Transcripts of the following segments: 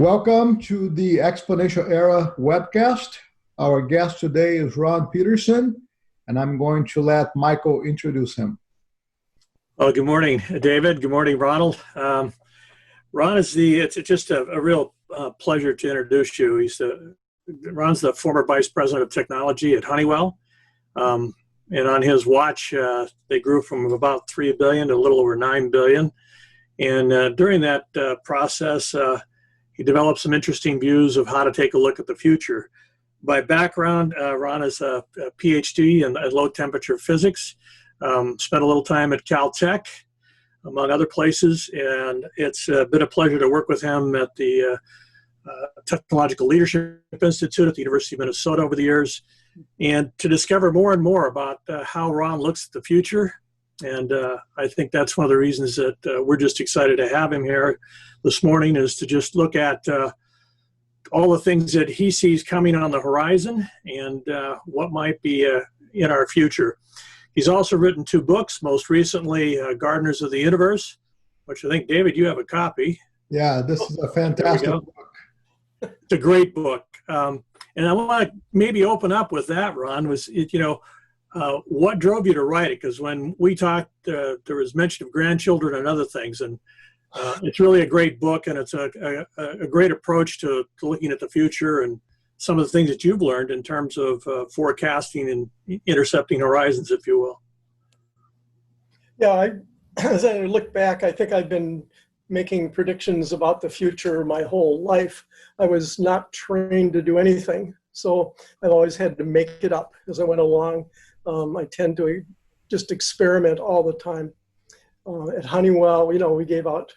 Welcome to the Exponential Era Webcast. Our guest today is Ron Peterson, and I'm going to let Michael introduce him. Well, good morning, David. Good morning, Ronald. Ron is it's just a real pleasure to introduce you. Ron's the former vice president of technology at Honeywell. And on his watch, they grew from about 3 billion to a little over 9 billion. And during that process, he developed some interesting views of how to take a look at the future. By background, Ron is a PhD in low temperature physics, spent a little time at Caltech, among other places, and it's been a pleasure to work with him at the Technological Leadership Institute at the University of Minnesota over the years, and to discover more and more about how Ron looks at the future. And I think that's one of the reasons that we're just excited to have him here this morning, is to just look at all the things that he sees coming on the horizon and what might be in our future. He's also written 2 books, most recently Gardners of the Universe, which I think, David, you have a copy. Yeah, this is a fantastic book. It's a great book. And I want to maybe open up with that, Ron, what drove you to write it? Because when we talked, there was mention of grandchildren and other things, and it's really a great book, and it's a great approach to looking at the future and some of the things that you've learned in terms of forecasting and intercepting horizons, if you will. Yeah, as I look back, I think I've been making predictions about the future my whole life. I was not trained to do anything, so I've always had to make it up as I went along. I tend to just experiment all the time. At Honeywell, we gave out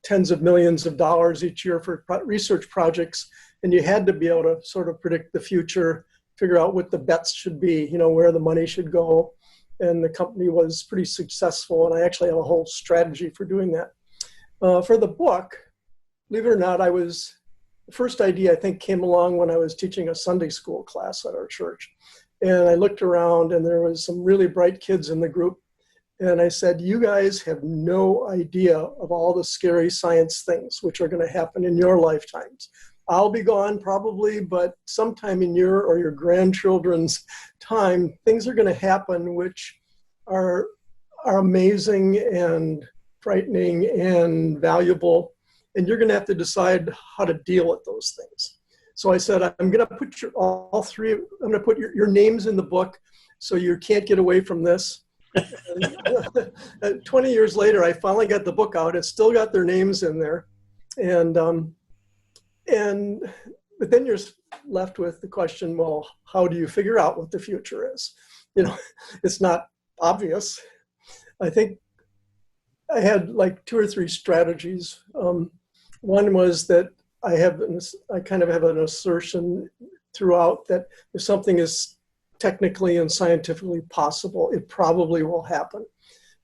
tens of millions of dollars each year for research projects, and you had to be able to sort of predict the future, figure out what the bets should be, where the money should go. And the company was pretty successful, and I actually have a whole strategy for doing that. For the book, believe it or not, the first idea I think came along when I was teaching a Sunday school class at our church. And I looked around, and there was some really bright kids in the group. And I said, you guys have no idea of all the scary science things which are going to happen in your lifetimes. I'll be gone probably, but sometime in your or your grandchildren's time, things are going to happen which are amazing and frightening and valuable. And you're going to have to decide how to deal with those things. So I said, I'm going to put your names in the book so you can't get away from this. 20 years later, I finally got the book out. It's still got their names in there. But then you're left with the question, well, how do you figure out what the future is? It's not obvious. I think I had like 2 or 3 strategies. One was that I kind of have an assertion throughout that if something is technically and scientifically possible, it probably will happen.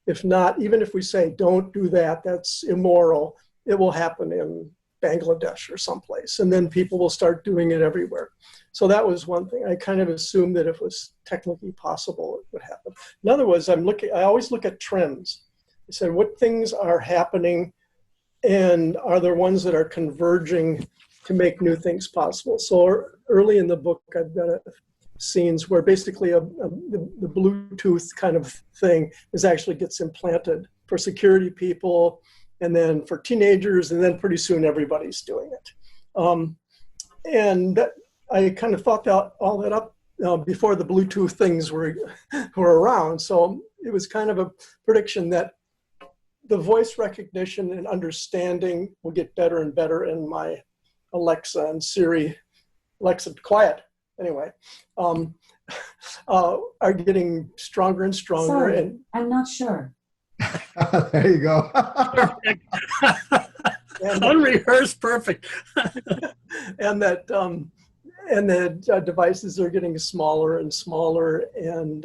If not, even if we say, don't do that, that's immoral, it will happen in Bangladesh or someplace, and then people will start doing it everywhere. So that was one thing. I kind of assumed that if it was technically possible, it would happen. Another was I always look at trends. I said, what things are happening, and are there ones that are converging to make new things possible? So early in the book, I've got scenes where basically the Bluetooth kind of thing actually gets implanted for security people, and then for teenagers, and then pretty soon everybody's doing it. And I kind of thought all that up before the Bluetooth things were around. So it was kind of a prediction that the voice recognition and understanding will get better and better in my Alexa and Siri. Alexa, quiet. Anyway, are getting stronger and stronger. Sorry, I'm not sure. There you go. Unrehearsed, perfect. and that devices are getting smaller and smaller, and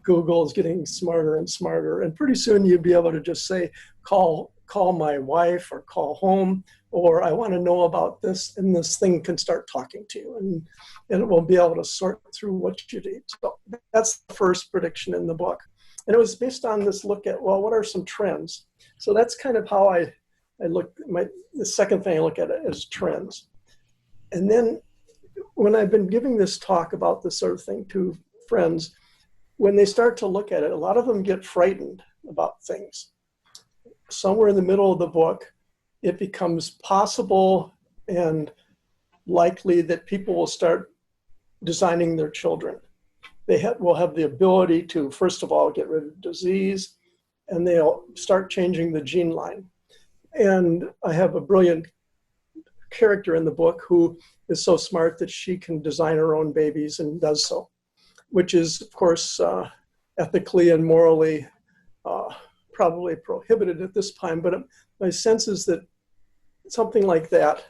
Google is getting smarter and smarter. And pretty soon you'll be able to just say, call my wife or call home, or I want to know about this, and this thing can start talking to you, and it will be able to sort through what you need. So that's the first prediction in the book. And it was based on this look at, well, what are some trends? So that's kind of how I the second thing I look at it is trends. And then when I've been giving this talk about this sort of thing to friends, when they start to look at it, a lot of them get frightened about things. Somewhere in the middle of the book, it becomes possible and likely that people will start designing their children. Will have the ability to, first of all, get rid of disease, and they'll start changing the gene line. And I have a brilliant character in the book who is so smart that she can design her own babies and does so, which is, of course, ethically and morally probably prohibited at this time. But my sense is that something like that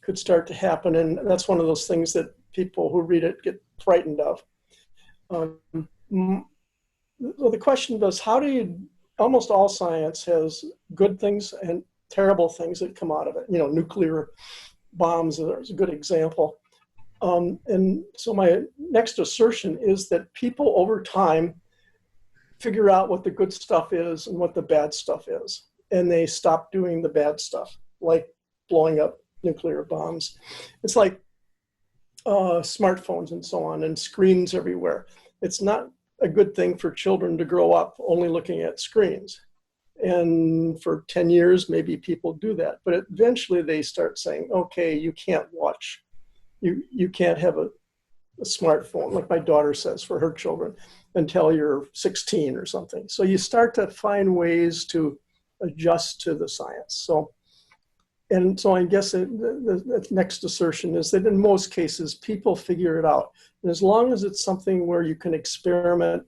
could start to happen. And that's one of those things that people who read it get frightened of. Well, the question was, almost all science has good things and terrible things that come out of it. Nuclear bombs is a good example. And so my next assertion is that people over time figure out what the good stuff is and what the bad stuff is. And they stop doing the bad stuff, like blowing up nuclear bombs. It's like smartphones and so on, and screens everywhere. It's not a good thing for children to grow up only looking at screens. And for 10 years, maybe people do that. But eventually they start saying, okay, you can't watch. You can't have a smartphone, like my daughter says, for her children until you're 16 or something. So you start to find ways to adjust to the science. So I guess the next assertion is that in most cases, people figure it out. And as long as it's something where you can experiment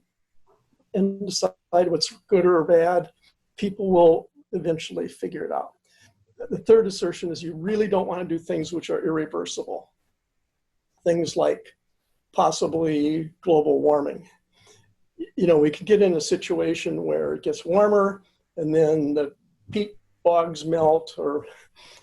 and decide what's good or bad, people will eventually figure it out. The third assertion is you really don't want to do things which are irreversible. Things like possibly global warming. We could get in a situation where it gets warmer and then the peat bogs melt or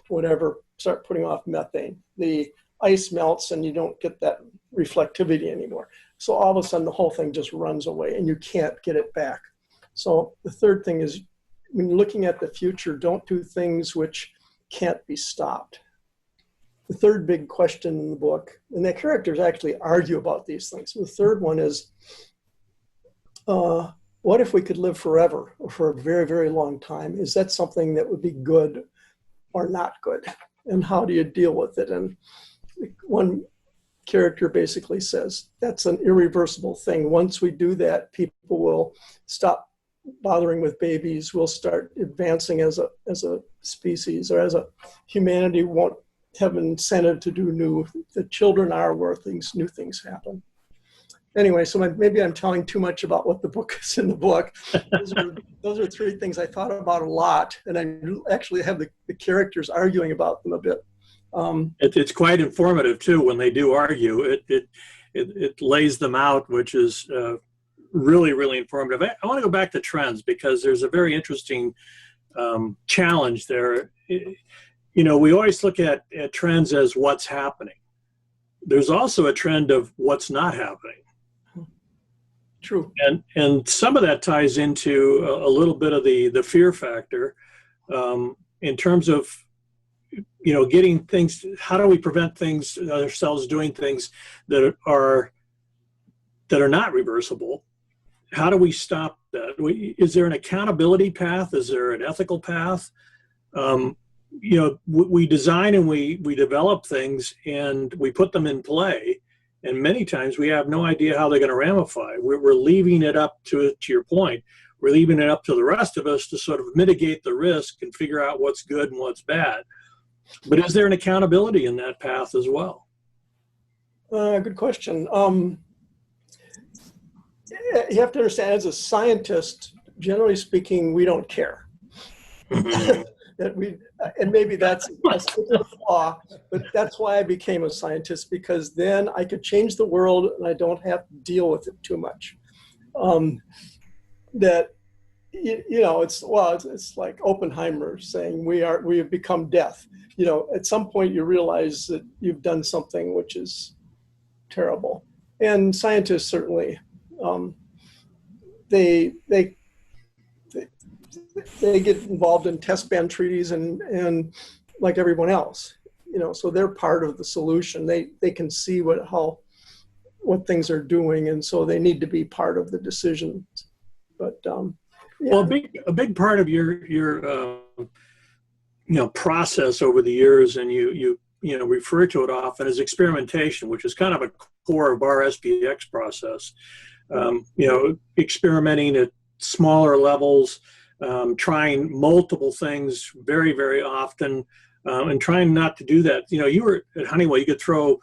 whatever, start putting off methane. The ice melts and you don't get that reflectivity anymore. So all of a sudden the whole thing just runs away and you can't get it back. So the third thing is, when looking at the future, don't do things which can't be stopped. The third big question in the book, and the characters actually argue about these things. The third one is, what if we could live forever or for a very, very long time? Is that something that would be good or not good? And how do you deal with it? And one character basically says, that's an irreversible thing. Once we do that, people will stop bothering with babies. We'll start advancing as a species, or as a humanity won't have an incentive to do new. The children are where new things happen. Anyway, so maybe I'm telling too much about what the book is in the book. Those are three things I thought about a lot, and I actually have the characters arguing about them a bit. It's quite informative too when they do argue. It lays them out, which is really, really informative. I want to go back to trends because there's a very interesting challenge there. We always look at trends as what's happening. There's also a trend of what's not happening. True. And some of that ties into a little bit of the fear factor in terms of getting things. How do we prevent ourselves doing things that are not reversible? How do we stop that? Is there an accountability path? Is there an ethical path? We design and we develop things and we put them in play. And many times we have no idea how they're going to ramify. We're leaving it up to your point. We're leaving it up to the rest of us to sort of mitigate the risk and figure out what's good and what's bad. But is there an accountability in that path as well? Good question. You have to understand, as a scientist, generally speaking, we don't care. And maybe that's a flaw, but that's why I became a scientist, because then I could change the world and I don't have to deal with it too much. It's like Oppenheimer saying we have become death. At some point you realize that you've done something which is terrible, and scientists certainly they they get involved in test ban treaties and like everyone else, so they're part of the solution. They can see what things are doing, and so they need to be part of the decision. But yeah. Well, a big part of your process over the years, and you refer to it often as experimentation, which is kind of a core of our SPX process. Experimenting at smaller levels, trying multiple things very, very often, and trying not to do that. You were at Honeywell, you could throw,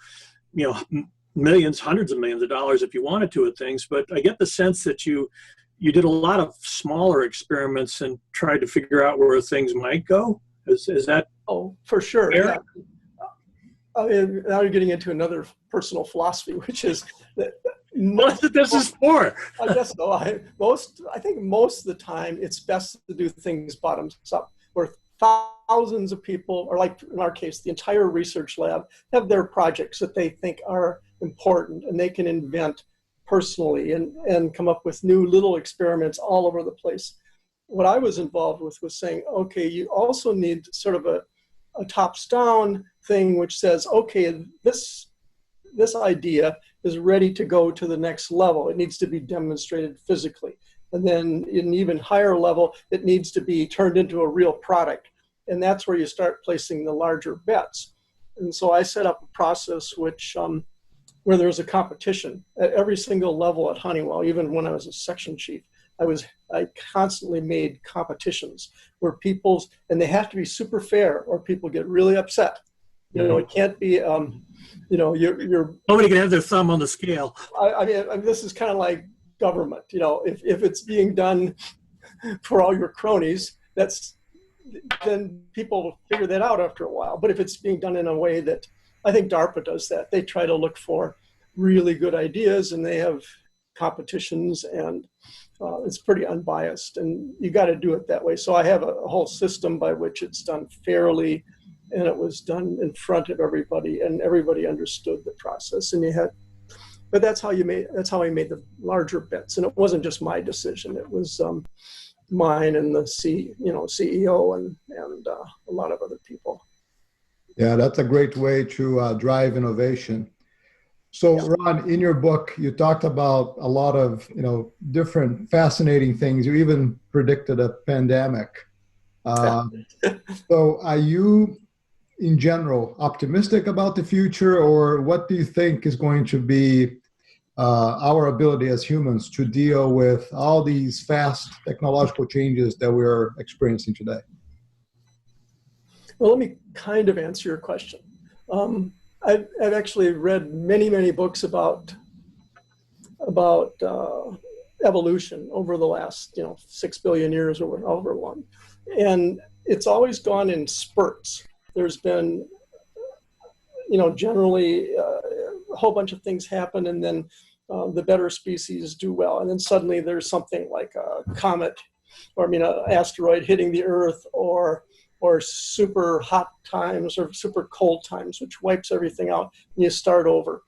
millions, hundreds of millions of dollars if you wanted to at things, but I get the sense that you did a lot of smaller experiments and tried to figure out where things might go. Is that? Oh, for sure. Fair? Yeah. I mean, now you're getting into another personal philosophy, which is that What's what this is for? I guess so. I think most of the time it's best to do things bottoms up, where thousands of people, or like in our case, the entire research lab, have their projects that they think are important, and they can invent personally and come up with new little experiments all over the place. What I was involved with was saying, okay, you also need sort of a tops-down thing which says, okay, this idea is ready to go to the next level. It needs to be demonstrated physically. And then in an even higher level, it needs to be turned into a real product. And that's where you start placing the larger bets. And so I set up a process where there was a competition at every single level at Honeywell. Even when I was a section chief, I constantly made competitions where and they have to be super fair or people get really upset. It can't be, you're nobody can have their thumb on the scale. I mean, this is kind of like government. If it's being done for all your cronies, then people will figure that out after a while. But if it's being done in a way that, I think DARPA does that, they try to look for really good ideas, and they have competitions, and it's pretty unbiased, and you got to do it that way. So I have a whole system by which it's done fairly, and it was done in front of everybody, and everybody understood the process. But that's how I made the larger bets, and it wasn't just my decision. It was mine and the CEO and a lot of other people. Yeah, that's a great way to drive innovation. So, yeah. Ron, in your book, you talked about a lot of different fascinating things. You even predicted a pandemic. So, are you, in general, optimistic about the future, or what do you think is going to be our ability as humans to deal with all these fast technological changes that we're experiencing today? Well, let me kind of answer your question. I've actually read many books about evolution over the last 6 billion years or however long, and it's always gone in spurts. There's been generally a whole bunch of things happen, and then the better species do well, and then suddenly there's something like a comet, or an asteroid hitting the Earth, or super hot times or super cold times, which wipes everything out, and you start over.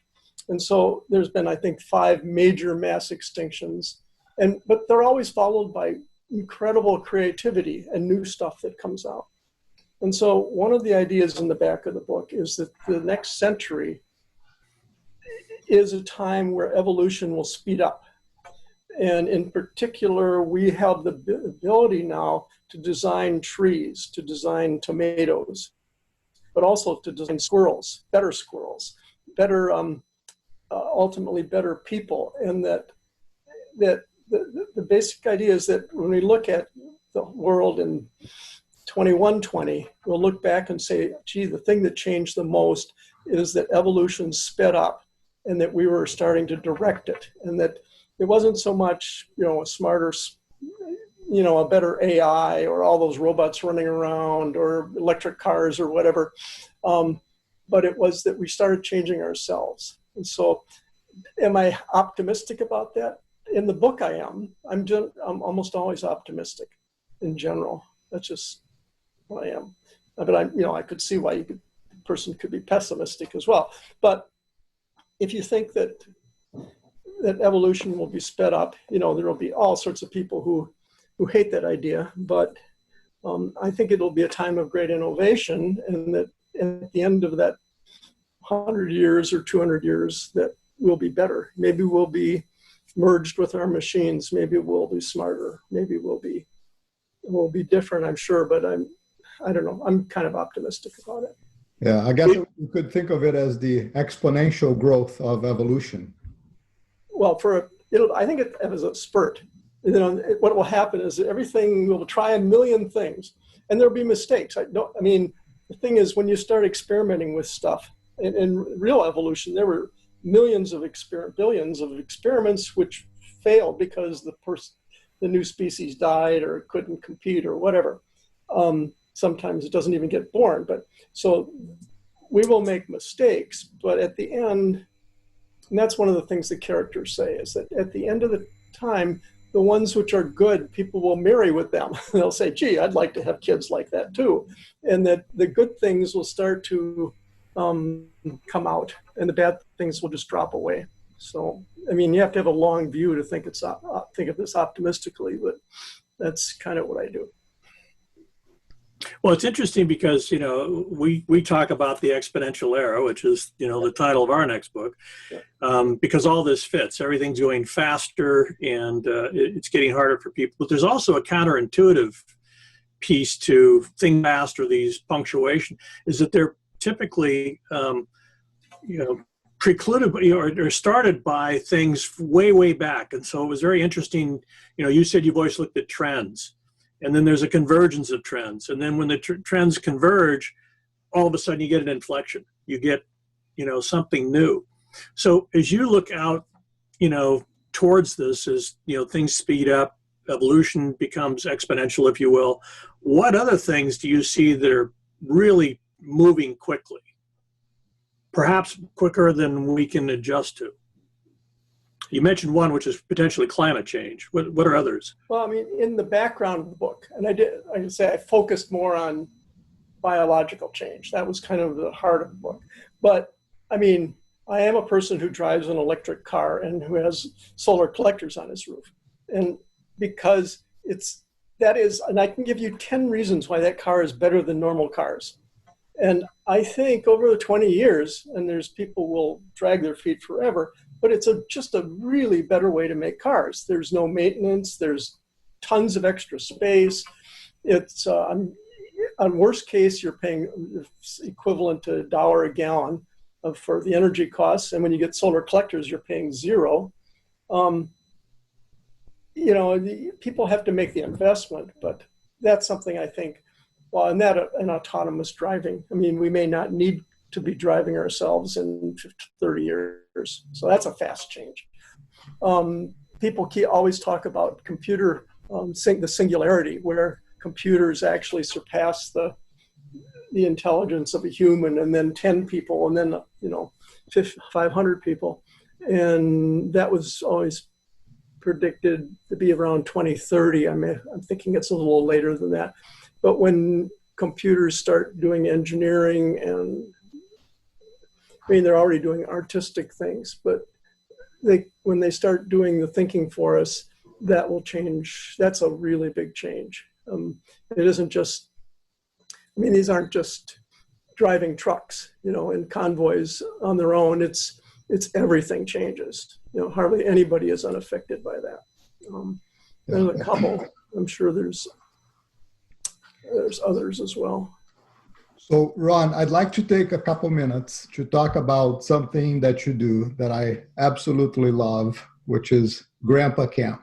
And so there's been, I think, 5 major mass extinctions, but they're always followed by incredible creativity and new stuff that comes out. And so one of the ideas in the back of the book is that the next century is a time where evolution will speed up. And in particular, we have the ability now to design trees, to design tomatoes, but also to design squirrels, better, ultimately better people. And that the basic idea is that when we look at the world in 2120, we'll look back and say, gee, the thing that changed the most is that evolution sped up, and that we were starting to direct it, and that it wasn't so much, a smarter, a better AI or all those robots running around or electric cars or whatever, but it was that we started changing ourselves. And so, am I optimistic about that? In the book, I am. I'm almost always optimistic, in general. That's just what I am. But I could see why a person could be pessimistic as well. But if you think that evolution will be sped up, there will be all sorts of people who who hate that idea, but I think it'll be a time of great innovation, and that at the end of that 100 years or 200 years, that we'll be better. Maybe we'll be merged with our machines. Maybe we'll be smarter. Maybe we'll be different, I'm sure, but I don't know. I'm kind of optimistic about it. Yeah, I guess you could think of it as the exponential growth of evolution. Well, I think it as a spurt. What will happen is everything, we'll try a million things, and there'll be mistakes. The thing is, when you start experimenting with stuff, in real evolution, there were billions of experiments which failed because the new species died or couldn't compete or whatever. Sometimes it doesn't even get born. But so we will make mistakes, but at the end, and that's one of the things the characters say, is that at the end of the time, the ones which are good, people will marry with them. They'll say, gee, I'd like to have kids like that too. And that the good things will start to come out, and the bad things will just drop away. So, you have to have a long view to think of this optimistically, but that's kind of what I do. Well, it's interesting because, we talk about the exponential era, which is, the title of our next book, because all this fits. Everything's going faster, and it's getting harder for people. But there's also a counterintuitive piece to think fast, or these punctuation, is that they're typically, precluded or started by things way, way back. And so it was very interesting. You said you've always looked at trends. And then there's a convergence of trends. And then when the trends converge, all of a sudden you get an inflection. You get, something new. So as you look out, towards this, as, things speed up, evolution becomes exponential, if you will, what other things do you see that are really moving quickly? Perhaps quicker than we can adjust to? You mentioned one, which is potentially climate change. What are others? Well, in the background of the book, and I focused more on biological change. That was kind of the heart of the book. But I am a person who drives an electric car and who has solar collectors on his roof. And because and I can give you 10 reasons why that car is better than normal cars. And I think over the 20 years, and there's people will drag their feet forever, but it's just a really better way to make cars. There's no maintenance. There's tons of extra space. It's on worst case, you're paying equivalent to $1 a gallon for the energy costs. And when you get solar collectors, you're paying $0. People have to make the investment, but that's something I think. Well, and autonomous driving. We may not need to be driving ourselves in 30 years. So that's a fast change. People always talk about computer, the singularity, where computers actually surpass the intelligence of a human, and then 10 people, and then 500 people. And that was always predicted to be around 2030. I'm thinking it's a little later than that. But when computers start doing engineering, and they're already doing artistic things, but when they start doing the thinking for us, that will change. That's a really big change. It isn't just, these aren't just driving trucks, and convoys on their own. It's everything changes. Hardly anybody is unaffected by that. There's a couple. I'm sure there's others as well. So, Ron, I'd like to take a couple minutes to talk about something that you do that I absolutely love, which is Grandpa Camp.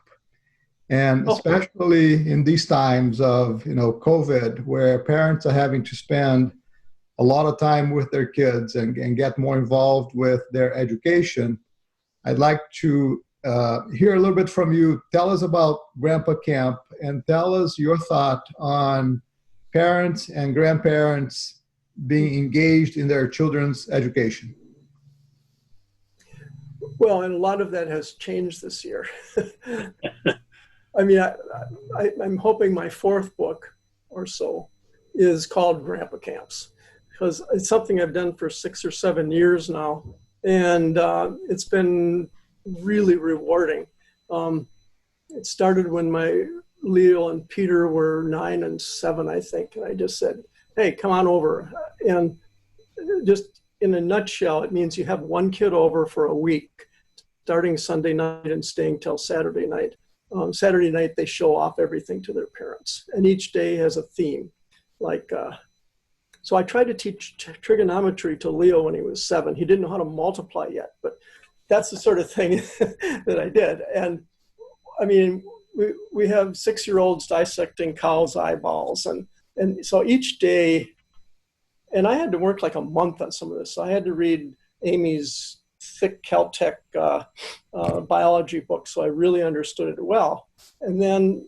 And especially in these times of, COVID, where parents are having to spend a lot of time with their kids and get more involved with their education, I'd like to hear a little bit from you. Tell us about Grandpa Camp, and tell us your thought on parents and grandparents being engaged in their children's education. Well, and a lot of that has changed this year. I'm hoping my fourth book or so is called Grandpa Camps, because it's something I've done for 6 or 7 years now, and it's been really rewarding. It started when my Leo and Peter were 9 and 7, I think. And I just said, hey, come on over. And just in a nutshell, it means you have one kid over for a week, starting Sunday night and staying till Saturday night. Saturday night, they show off everything to their parents. And each day has a theme. So I tried to teach trigonometry to Leo when he was 7. He didn't know how to multiply yet, but that's the sort of thing that I did. And I mean, we have 6-year-olds dissecting cows' eyeballs. And so each day, and I had to work like a month on some of this. So I had to read Amy's thick Caltech biology book, so I really understood it well. And then,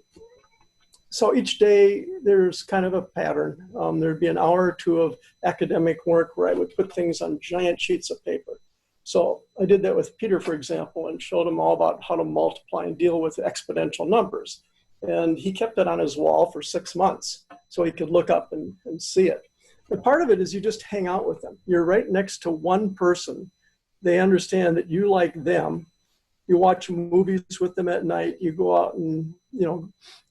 so each day there's kind of a pattern. There'd be an hour or two of academic work where I would put things on giant sheets of paper. So I did that with Peter, for example, and showed him all about how to multiply and deal with exponential numbers. And he kept it on his wall for 6 months so he could look up and see it. And part of it is you just hang out with them. You're right next to one person. They understand that you like them. You watch movies with them at night. You go out and,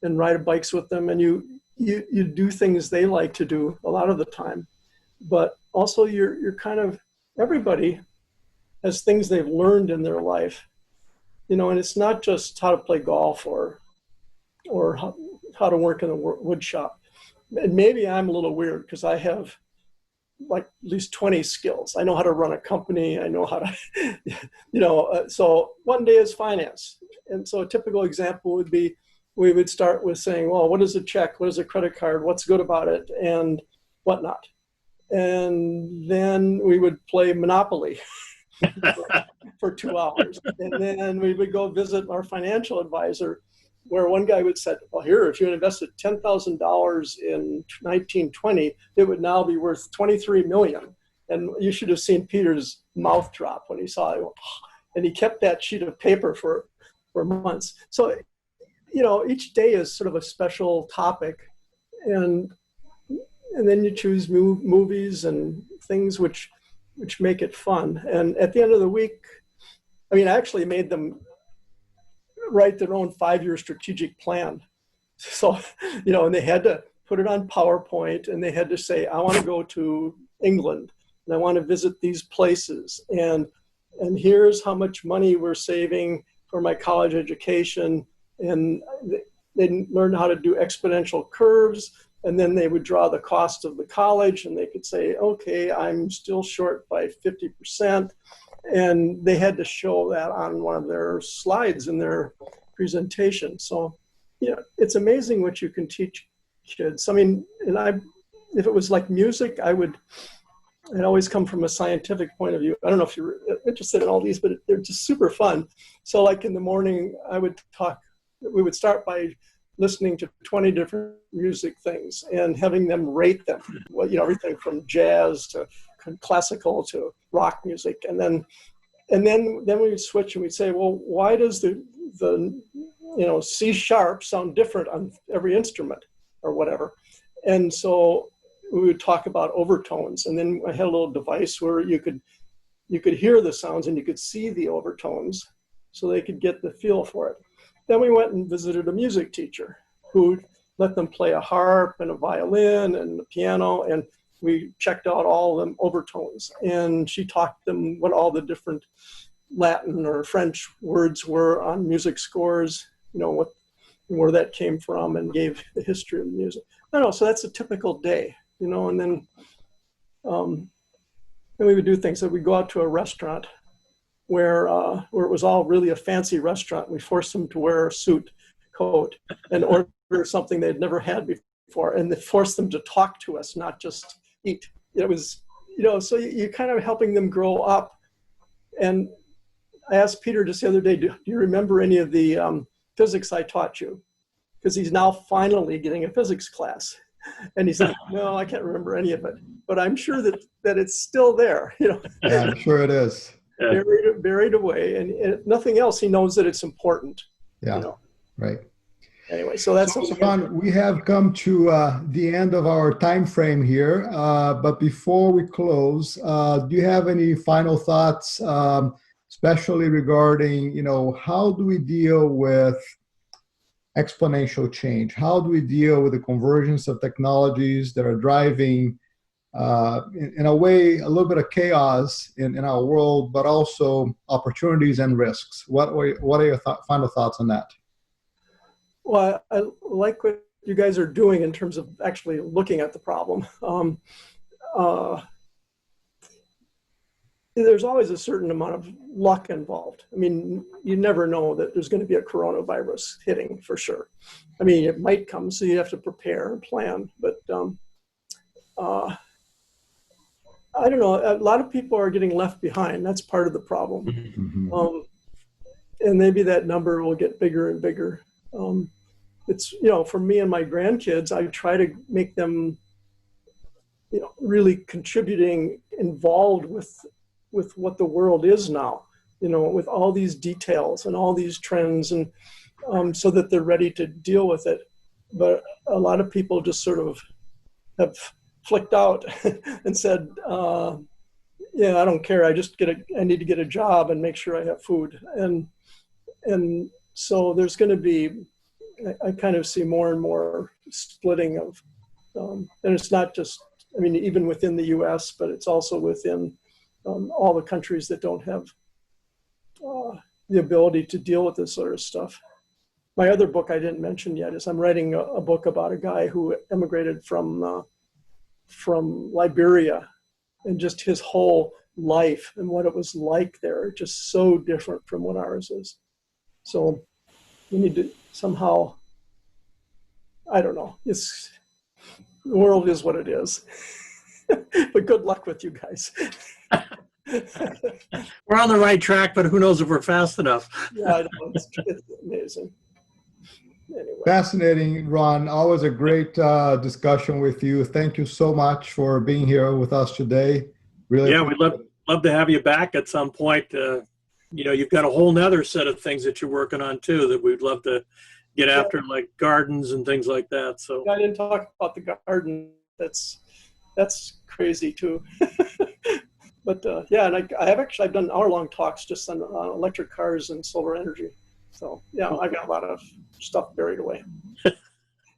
and ride bikes with them, and you do things they like to do a lot of the time. But also you're kind of, everybody has things they've learned in their life, and it's not just how to play golf or how to work in the wood shop. And maybe I'm a little weird because I have like at least 20 skills. I know how to run a company. I know how to, so one day is finance. And so a typical example would be, we would start with saying, well, what is a check? What is a credit card? What's good about it? And whatnot. And then we would play Monopoly for 2 hours. And then we would go visit our financial advisor, where one guy would say, well, here, if you invested $10,000 in 1920, it would now be worth 23 million. And you should have seen Peter's mouth drop when he saw it. And he kept that sheet of paper for months. So, each day is sort of a special topic. And then you choose movies and things which make it fun. And at the end of the week, I actually made them write their own 5-year strategic plan. So, and they had to put it on PowerPoint, and they had to say, I want to go to England and I want to visit these places. And here's how much money we're saving for my college education. And they learned how to do exponential curves. And then they would draw the cost of the college, and they could say, okay, I'm still short by 50%. And they had to show that on one of their slides in their presentation. So, it's amazing what you can teach kids. If it was like music, I'd always come from a scientific point of view. I don't know if you're interested in all these, but they're just super fun. So like in the morning, we would start by listening to 20 different music things and having them rate them. Well, everything from jazz to classical to rock music. And then we would switch and we'd say, well, why does the C sharp sound different on every instrument or whatever? And so we would talk about overtones. And then I had a little device where you could hear the sounds and you could see the overtones so they could get the feel for it. Then we went and visited a music teacher who let them play a harp and a violin and a piano, and we checked out all of them overtones. And she taught them what all the different Latin or French words were on music scores, where that came from, and gave the history of the music. I don't know, so that's a typical day, and then we would do things. So we'd go out to a restaurant where it was all really a fancy restaurant. We forced them to wear a suit coat and order something they'd never had before, and they forced them to talk to us, not just eat. It was, so you're kind of helping them grow up. And I asked Peter just the other day, do you remember any of the physics I taught you? Because he's now finally getting a physics class. And he's like, no, I can't remember any of it, but I'm sure that it's still there. Yeah, I'm sure it is. Buried away, and if nothing else, he knows that it's important. Yeah, right. Anyway, so that's Ron, we have come to the end of our time frame here. But before we close, do you have any final thoughts, especially regarding, how do we deal with exponential change? How do we deal with the convergence of technologies that are driving, in a way, a little bit of chaos in our world, but also opportunities and risks? What are your final thoughts on that? Well, I like what you guys are doing in terms of actually looking at the problem. There's always a certain amount of luck involved. I mean, you never know that there's going to be a coronavirus hitting for sure. I mean, it might come, so you have to prepare and plan. But I don't know. A lot of people are getting left behind. That's part of the problem. Mm-hmm. And maybe that number will get bigger and bigger. It's, for me and my grandkids, I try to make them, really contributing, involved with what the world is now, with all these details and all these trends, and so that they're ready to deal with it. But a lot of people just sort of have flicked out and said, yeah, I don't care. I need to get a job and make sure I have food. And so there's going to be, I kind of see more and more splitting of, and it's not just, even within the US, but it's also within all the countries that don't have the ability to deal with this sort of stuff. My other book I didn't mention yet is I'm writing a book about a guy who emigrated from Liberia, and just his whole life and what it was like there, just so different from what ours is. So we need to somehow, I don't know, the world is what it is. But good luck with you guys. We're on the right track, but who knows if we're fast enough. Yeah, I know. It's amazing. Anyway. Fascinating, Ron. Always a great discussion with you. Thank you so much for being here with us today. Really, yeah, we'd love to have you back at some point. You've got a whole nother set of things that you're working on too that we'd love to get after, like Gardners and things like that. So I didn't talk about the garden. That's crazy too. But yeah, and I've done hour-long talks just on electric cars and solar energy. So yeah, I've got a lot of stuff buried away.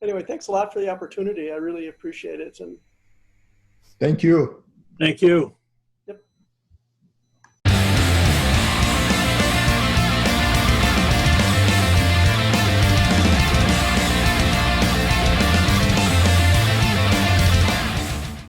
Anyway, thanks a lot for the opportunity. I really appreciate it. And thank you. thank you.